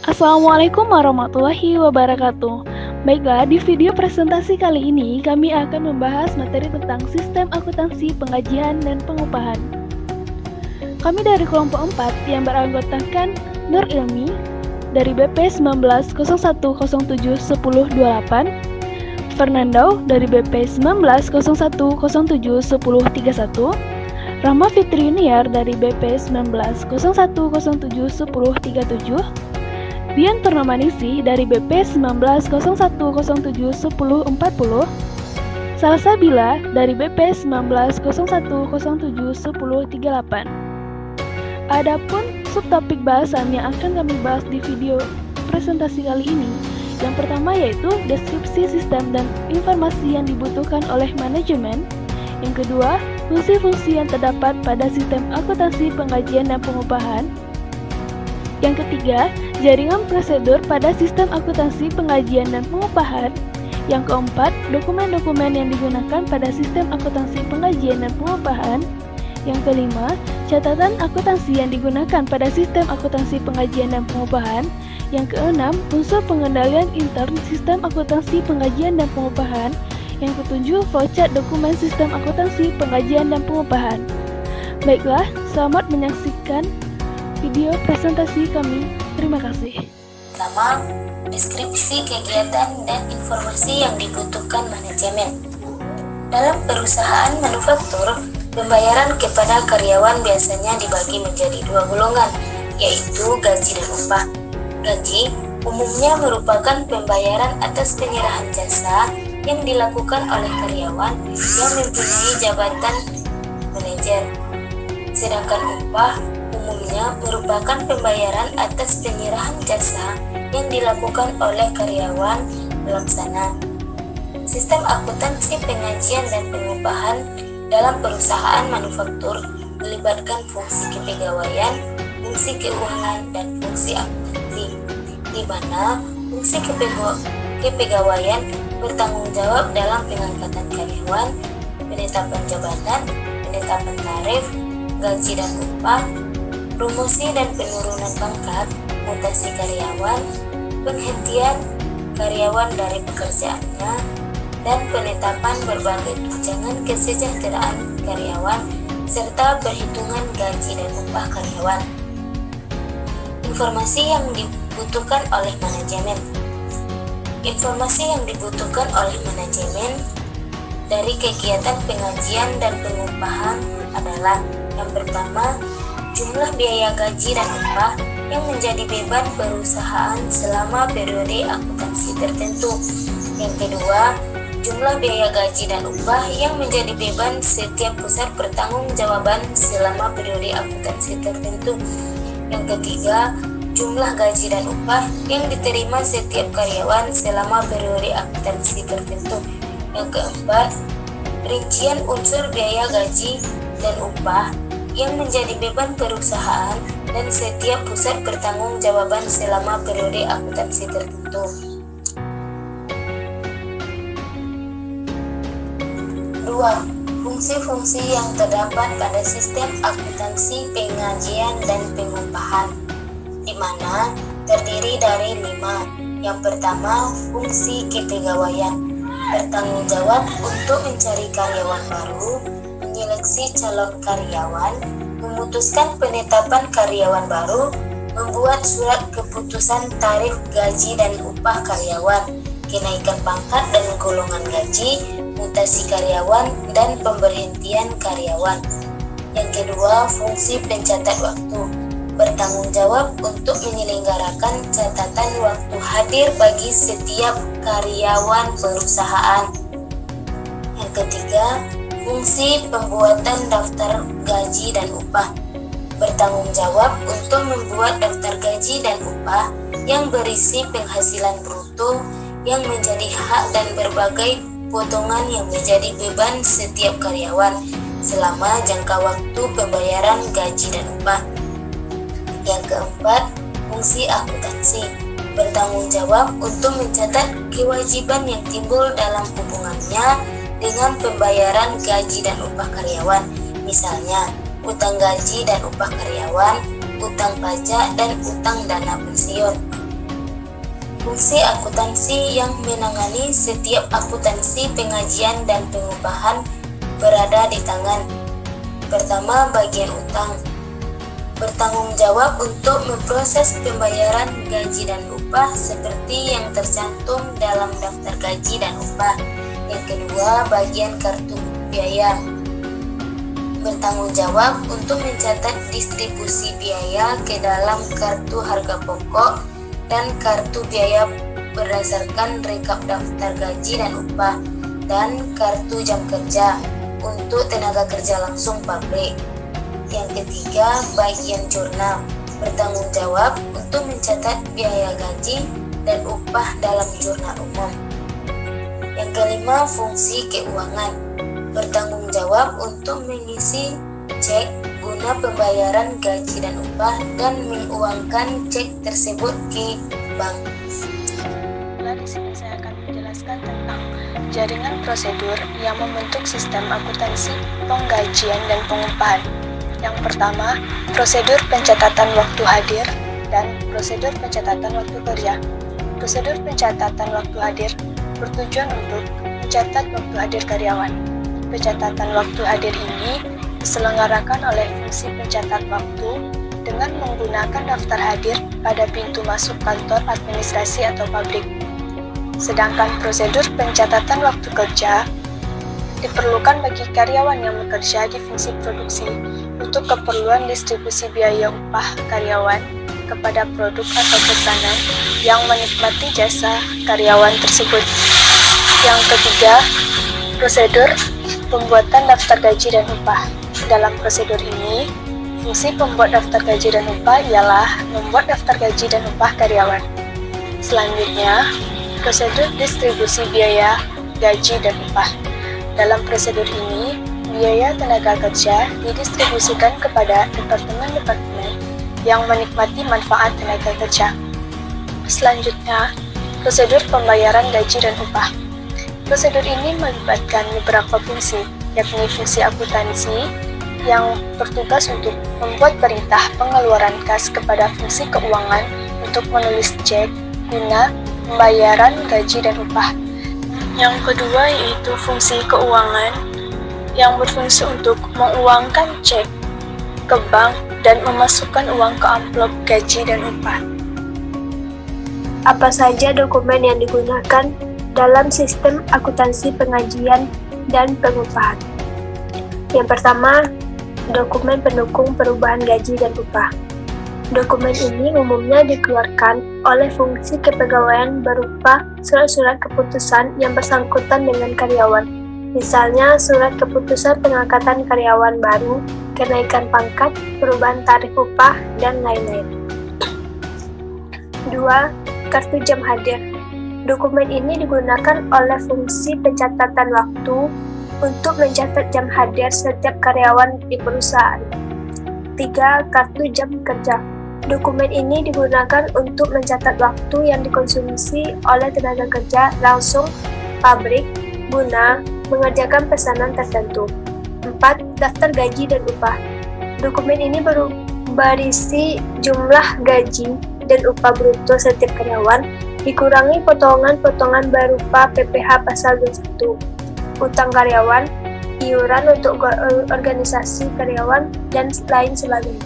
Assalamualaikum warahmatullahi wabarakatuh. Baiklah, di video presentasi kali ini kami akan membahas materi tentang sistem akuntansi pengajian dan pengupahan. Kami dari kelompok 4 yang beranggotakan Nur Ilmi dari BP 1901071028, Fernando dari BP 1901071031, Rahma Fitri Yuniar dari BP 1901071037, Dian Purnamanisi dari BP 1901071040, Salsa Bila dari BP 1901071038. Adapun subtopik bahasan yang akan kami bahas di video presentasi kali ini, yang pertama yaitu deskripsi sistem dan informasi yang dibutuhkan oleh manajemen. Yang kedua, fungsi-fungsi yang terdapat pada sistem akuntansi pengajian dan pengupahan. Yang ketiga, jaringan prosedur pada sistem akuntansi pengajian dan pengupahan. Yang keempat, dokumen-dokumen yang digunakan pada sistem akuntansi pengajian dan pengupahan. Yang kelima, catatan akuntansi yang digunakan pada sistem akuntansi pengajian dan pengupahan. Yang keenam, unsur pengendalian intern sistem akuntansi pengajian dan pengupahan. Yang ketujuh, flowchart dokumen sistem akuntansi pengajian dan pengupahan. Baiklah, selamat menyaksikan video presentasi kami. Terima kasih. Pertama, deskripsi kegiatan dan informasi yang dibutuhkan manajemen. Dalam perusahaan manufaktur, pembayaran kepada karyawan biasanya dibagi menjadi dua golongan, yaitu gaji dan upah. Gaji umumnya merupakan pembayaran atas penyerahan jasa yang dilakukan oleh karyawan yang mempunyai jabatan manajer. Sedangkan upah umumnya merupakan pembayaran atas penyerahan jasa yang dilakukan oleh karyawan pelaksana. Sistem akuntansi pengajian dan pengupahan dalam perusahaan manufaktur melibatkan fungsi kepegawaian, fungsi keuangan, dan fungsi akuntansi, di mana fungsi kepegawaian bertanggung jawab dalam pengangkatan karyawan, penetapan jabatan, penetapan tarif, gaji dan upah, promosi dan penurunan pangkat, mutasi karyawan, penghentian karyawan dari pekerjaannya, dan penetapan berbagai tunjangan kesejahteraan karyawan, serta perhitungan gaji dan upah karyawan. Informasi yang dibutuhkan oleh manajemen. Informasi yang dibutuhkan oleh manajemen dari kegiatan pengajian dan pengupahan adalah: yang pertama, jumlah biaya gaji dan upah yang menjadi beban perusahaan selama periode akuntansi tertentu. Yang kedua, jumlah biaya gaji dan upah yang menjadi beban setiap pusat pertanggungjawaban selama periode akuntansi tertentu. Yang ketiga, jumlah gaji dan upah yang diterima setiap karyawan selama periode akuntansi tertentu. Yang keempat, rincian unsur biaya gaji dan upah yang menjadi beban perusahaan dan setiap pusat pertanggungjawaban selama periode akuntansi tertentu. 2. Fungsi-fungsi yang terdapat pada sistem akuntansi pengajian dan pengupahan, di mana terdiri dari 5. Yang pertama, fungsi kepegawaian, bertanggung jawab untuk mencari karyawan baru, menyeleksi calon karyawan, memutuskan penetapan karyawan baru, membuat surat keputusan tarif gaji dan upah karyawan, kenaikan pangkat dan golongan gaji, mutasi karyawan, dan pemberhentian karyawan. Yang kedua, fungsi pencatat waktu, bertanggung jawab untuk menyelenggarakan catatan waktu hadir bagi setiap karyawan perusahaan. Yang ketiga, fungsi pembuatan daftar gaji dan upah, bertanggung jawab untuk membuat daftar gaji dan upah yang berisi penghasilan bruto yang menjadi hak dan berbagai potongan yang menjadi beban setiap karyawan selama jangka waktu pembayaran gaji dan upah. Yang keempat, fungsi akuntansi, bertanggung jawab untuk mencatat kewajiban yang timbul dalam hubungannya dengan pembayaran gaji dan upah karyawan, misalnya utang gaji dan upah karyawan, utang pajak, dan utang dana pensiun. Fungsi akuntansi yang menangani setiap akuntansi pengajian dan pengupahan berada di tangan. Pertama, bagian utang. Bertanggung jawab untuk memproses pembayaran gaji dan upah seperti yang tercantum dalam daftar gaji dan upah. Yang kedua, bagian kartu biaya. Bertanggung jawab untuk mencatat distribusi biaya ke dalam kartu harga pokok dan kartu biaya berdasarkan rekap daftar gaji dan upah, dan kartu jam kerja untuk tenaga kerja langsung pabrik. Yang ketiga, bagian jurnal. Bertanggung jawab untuk mencatat biaya gaji dan upah dalam jurnal umum. Yang kelima, fungsi keuangan. Bertanggung jawab untuk mengisi cek guna pembayaran gaji dan upah dan menguangkan cek tersebut ke bank. Di sini saya akan menjelaskan tentang jaringan prosedur yang membentuk sistem akuntansi penggajian dan pengupahan. Yang pertama, prosedur pencatatan waktu hadir dan prosedur pencatatan waktu kerja. Prosedur pencatatan waktu hadir bertujuan untuk mencatat waktu hadir karyawan. Pencatatan waktu hadir ini diselenggarakan oleh fungsi pencatat waktu dengan menggunakan daftar hadir pada pintu masuk kantor administrasi atau pabrik. Sedangkan prosedur pencatatan waktu kerja diperlukan bagi karyawan yang bekerja di fungsi produksi untuk keperluan distribusi biaya upah karyawan kepada produk atau pesanan yang menikmati jasa karyawan tersebut. Yang ketiga, prosedur pembuatan daftar gaji dan upah. Dalam prosedur ini, fungsi pembuat daftar gaji dan upah ialah membuat daftar gaji dan upah karyawan. Selanjutnya, prosedur distribusi biaya gaji dan upah. Dalam prosedur ini, biaya tenaga kerja didistribusikan kepada departemen-departemen yang menikmati manfaat tenaga kerja. Selanjutnya, prosedur pembayaran gaji dan upah. Prosedur ini melibatkan beberapa fungsi, yakni fungsi akuntansi yang bertugas untuk membuat perintah pengeluaran kas kepada fungsi keuangan untuk menulis cek guna pembayaran gaji dan upah. Yang kedua yaitu fungsi keuangan yang berfungsi untuk menguangkan cek ke bank dan memasukkan uang ke amplop gaji dan upah. Apa saja dokumen yang digunakan dalam sistem akuntansi pengajian dan pengupahan? Yang pertama, dokumen pendukung perubahan gaji dan upah. Dokumen ini umumnya dikeluarkan oleh fungsi kepegawaian berupa surat-surat keputusan yang bersangkutan dengan karyawan. Misalnya surat keputusan pengangkatan karyawan baru, kenaikan pangkat, perubahan tarif upah, dan lain-lain. 2. Kartu jam hadir. Dokumen ini digunakan oleh fungsi pencatatan waktu untuk mencatat jam hadir setiap karyawan di perusahaan. 3. Kartu jam kerja. Dokumen ini digunakan untuk mencatat waktu yang dikonsumsi oleh tenaga kerja langsung pabrik guna mengerjakan pesanan tertentu. 4. Daftar gaji dan upah. Dokumen ini berisi jumlah gaji dan upah bruto setiap karyawan, dikurangi potongan-potongan berupa PPh pasal 21, utang karyawan, iuran untuk organisasi karyawan, dan lain sebagainya.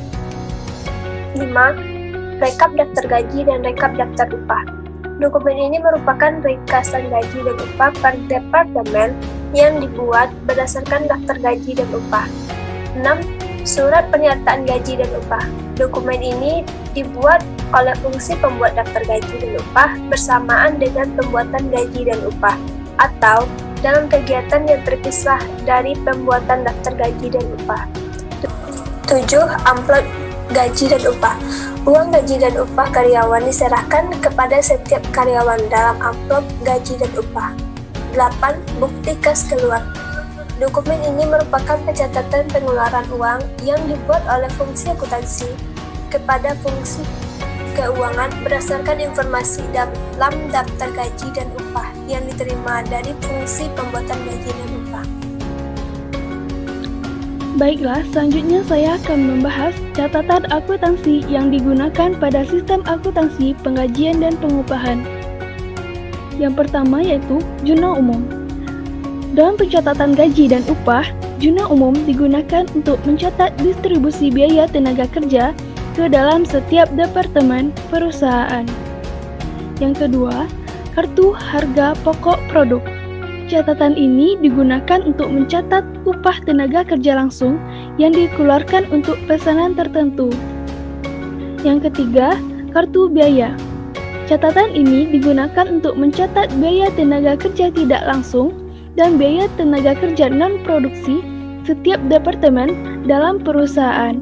5. Rekap daftar gaji dan rekap daftar upah. Dokumen ini merupakan ringkasan gaji dan upah per departemen yang dibuat berdasarkan daftar gaji dan upah. 6. Surat pernyataan gaji dan upah. Dokumen ini dibuat oleh fungsi pembuat daftar gaji dan upah bersamaan dengan pembuatan gaji dan upah, atau dalam kegiatan yang terpisah dari pembuatan daftar gaji dan upah. 7. Amplop gaji dan upah. Uang gaji dan upah karyawan diserahkan kepada setiap karyawan dalam amplop gaji dan upah. 8. Bukti kas keluar. Dokumen ini merupakan pencatatan pengeluaran uang yang dibuat oleh fungsi akuntansi kepada fungsi keuangan berdasarkan informasi dalam daftar gaji dan upah yang diterima dari fungsi pembuatan gaji dan upah. Baiklah, selanjutnya saya akan membahas catatan akuntansi yang digunakan pada sistem akuntansi penggajian dan pengupahan. Yang pertama yaitu jurnal umum. Dalam pencatatan gaji dan upah, jurnal umum digunakan untuk mencatat distribusi biaya tenaga kerja ke dalam setiap departemen perusahaan. Yang kedua, kartu harga pokok produk. Catatan ini digunakan untuk mencatat upah tenaga kerja langsung yang dikeluarkan untuk pesanan tertentu. Yang ketiga, kartu biaya. Catatan ini digunakan untuk mencatat biaya tenaga kerja tidak langsung dan biaya tenaga kerja non-produksi setiap departemen dalam perusahaan.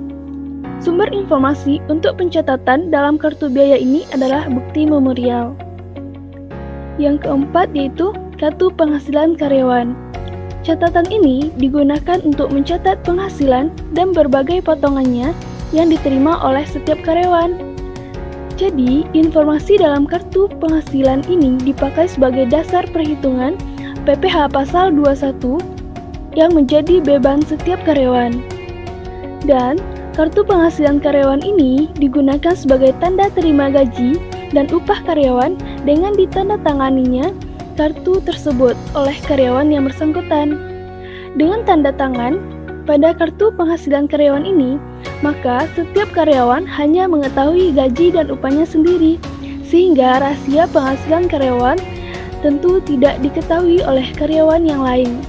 Sumber informasi untuk pencatatan dalam kartu biaya ini adalah bukti memorial. Yang keempat yaitu kartu penghasilan karyawan. Catatan ini digunakan untuk mencatat penghasilan dan berbagai potongannya yang diterima oleh setiap karyawan. Jadi, informasi dalam kartu penghasilan ini dipakai sebagai dasar perhitungan PPh pasal 21 yang menjadi beban setiap karyawan. Dan kartu penghasilan karyawan ini digunakan sebagai tanda terima gaji dan upah karyawan dengan ditandatanganinya kartu tersebut oleh karyawan yang bersangkutan. Dengan tanda tangan pada kartu penghasilan karyawan ini, maka setiap karyawan hanya mengetahui gaji dan upahnya sendiri, sehingga rahasia penghasilan karyawan tentu tidak diketahui oleh karyawan yang lain.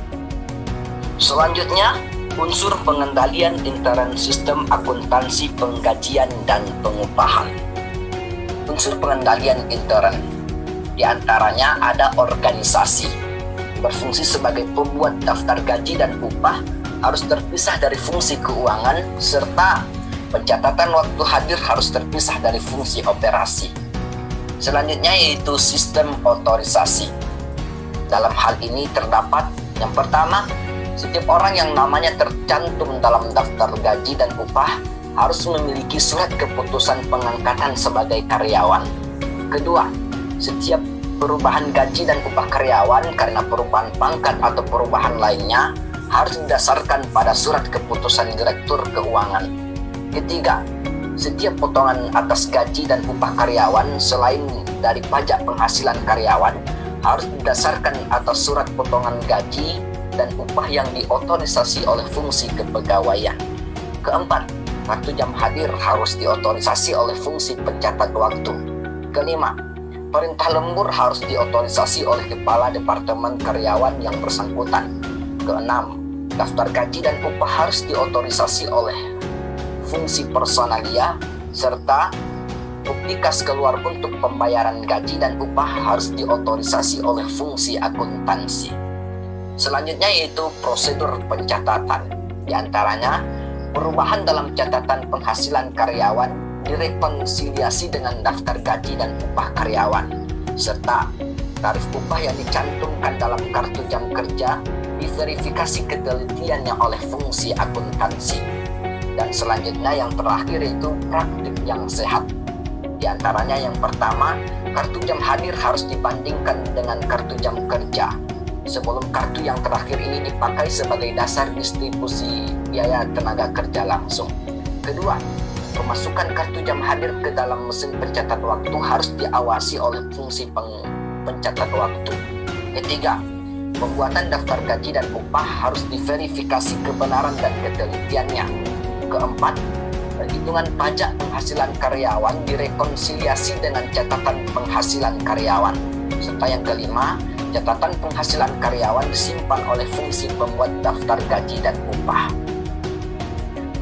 Selanjutnya, unsur pengendalian intern sistem akuntansi penggajian dan pengupahan. Unsur pengendalian intern, diantaranya ada organisasi, berfungsi sebagai pembuat daftar gaji dan upah, harus terpisah dari fungsi keuangan, serta pencatatan waktu hadir harus terpisah dari fungsi operasi. Selanjutnya yaitu sistem otorisasi. Dalam hal ini terdapat yang pertama, setiap orang yang namanya tercantum dalam daftar gaji dan upah harus memiliki surat keputusan pengangkatan sebagai karyawan. Kedua, setiap perubahan gaji dan upah karyawan karena perubahan pangkat atau perubahan lainnya harus didasarkan pada surat keputusan Direktur Keuangan. Ketiga, setiap potongan atas gaji dan upah karyawan selain dari pajak penghasilan karyawan harus didasarkan atas surat potongan gaji dan upah yang diotorisasi oleh fungsi kepegawaian. Keempat, kartu jam hadir harus diotorisasi oleh fungsi pencatat waktu. Kelima, perintah lembur harus diotorisasi oleh kepala departemen karyawan yang bersangkutan. Keenam, daftar gaji dan upah harus diotorisasi oleh fungsi personalia, serta bukti kas keluar untuk pembayaran gaji dan upah harus diotorisasi oleh fungsi akuntansi. Selanjutnya yaitu prosedur pencatatan, diantaranya perubahan dalam catatan penghasilan karyawan direkonsiliasi dengan daftar gaji dan upah karyawan, serta tarif upah yang dicantumkan dalam kartu jam kerja diverifikasi ketelitiannya oleh fungsi akuntansi. Dan selanjutnya yang terakhir itu praktik yang sehat. Di antaranya yang pertama, kartu jam hadir harus dibandingkan dengan kartu jam kerja sebelum kartu yang terakhir ini dipakai sebagai dasar distribusi biaya tenaga kerja langsung. Kedua, pemasukan kartu jam hadir ke dalam mesin pencatat waktu harus diawasi oleh fungsi pencatat waktu. Ketiga, pembuatan daftar gaji dan upah harus diverifikasi kebenaran dan ketelitiannya. Keempat, perhitungan pajak penghasilan karyawan direkonsiliasi dengan catatan penghasilan karyawan. Serta yang kelima, catatan penghasilan karyawan disimpan oleh fungsi pembuat daftar gaji dan upah.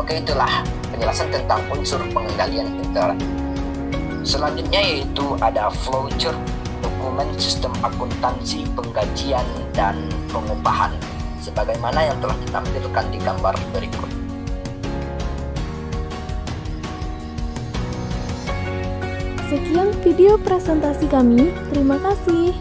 Oke, itulah penjelasan tentang unsur pengendalian intern. Selanjutnya yaitu ada flowchart, dokumen sistem akuntansi penggajian dan pengupahan, sebagaimana yang telah ditampilkan di gambar berikut. Sekian video presentasi kami, terima kasih.